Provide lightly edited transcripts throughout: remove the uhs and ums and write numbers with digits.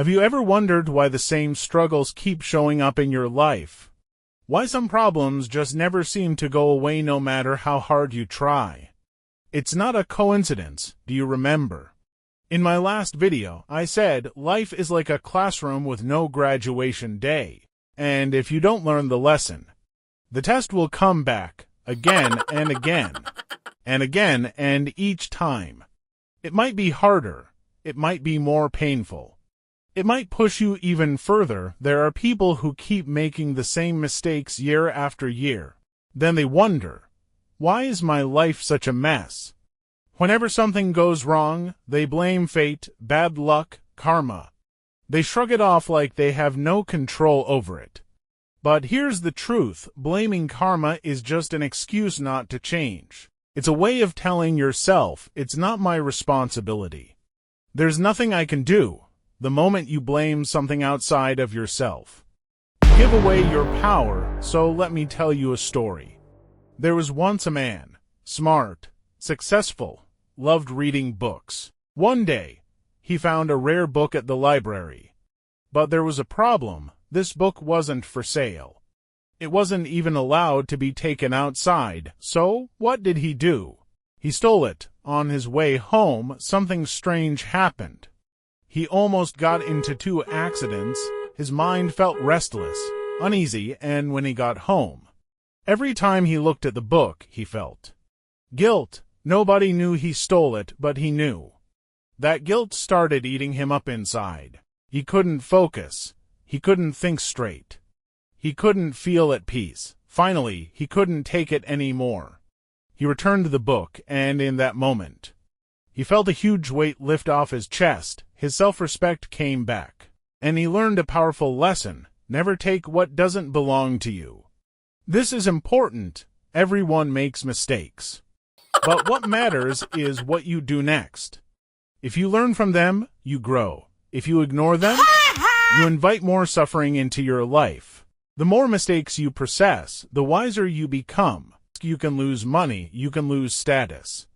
Have you ever wondered why the same struggles keep showing up in your life? Why some problems just never seem to go away no matter how hard you try? It's not a coincidence, do you remember? In my last video, I said life is like a classroom with no graduation day, and if you don't learn the lesson, the test will come back again and again, and again, and each time. It might be harder, it might be more painful. It might push you even further. There are people who keep making the same mistakes year after year. Then they wonder, why is my life such a mess? Whenever something goes wrong, they blame fate, bad luck, karma. They shrug it off like they have no control over it. But here's the truth, blaming karma is just an excuse not to change. It's a way of telling yourself, it's not my responsibility. There's nothing I can do. The moment you blame something outside of yourself, you give away your power. So let me tell you a story. There was once a man, smart, successful, loved reading books. One day, he found a rare book at the library. But there was a problem. This book wasn't for sale. It wasn't even allowed to be taken outside. So what did he do? He stole it. On his way home, something strange happened. He almost got into 2 accidents. His mind felt restless, uneasy, and when he got home, every time he looked at the book, he felt guilt. Nobody knew he stole it, but he knew. That guilt started eating him up inside. He couldn't focus. He couldn't think straight. He couldn't feel at peace. Finally, he couldn't take it anymore. He returned the book, and in that moment, he felt a huge weight lift off his chest. His self-respect came back, and he learned a powerful lesson. Never take what doesn't belong to you. This is important. Everyone makes mistakes. But what matters is what you do next. If you learn from them, you grow. If you ignore them, you invite more suffering into your life. The more mistakes you process, the wiser you become. You can lose money, you can lose status.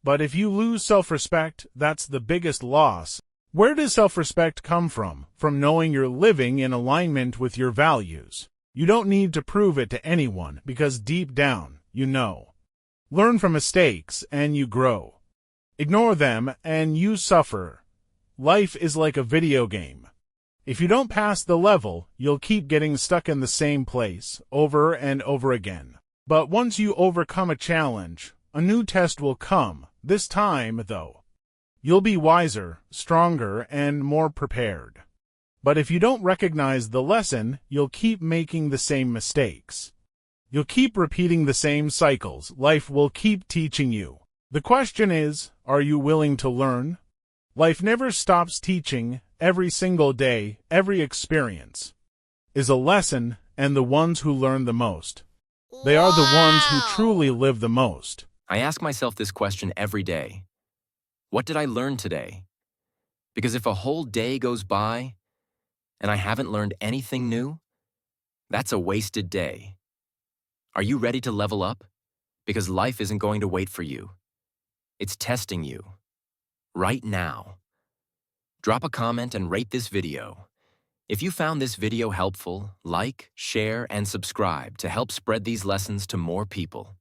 But if you lose self-respect, that's the biggest loss. Where does self-respect come from? From knowing you're living in alignment with your values. You don't need to prove it to anyone, because deep down, you know. Learn from mistakes, and you grow. Ignore them, and you suffer. Life is like a video game. If you don't pass the level, you'll keep getting stuck in the same place, over and over again. But once you overcome a challenge, a new test will come. This time, though, you'll be wiser, stronger, and more prepared. But if you don't recognize the lesson, you'll keep making the same mistakes. You'll keep repeating the same cycles. Life will keep teaching you. The question is, are you willing to learn? Life never stops teaching. Every single day, every experience is a lesson, and the ones who learn the most, they are the ones who truly live the most. I ask myself this question every day. What did I learn today? Because if a whole day goes by and I haven't learned anything new, that's a wasted day. Are you ready to level up? Because life isn't going to wait for you. It's testing you right now. Drop a comment and rate this video. If you found this video helpful, like, share, and subscribe to help spread these lessons to more people.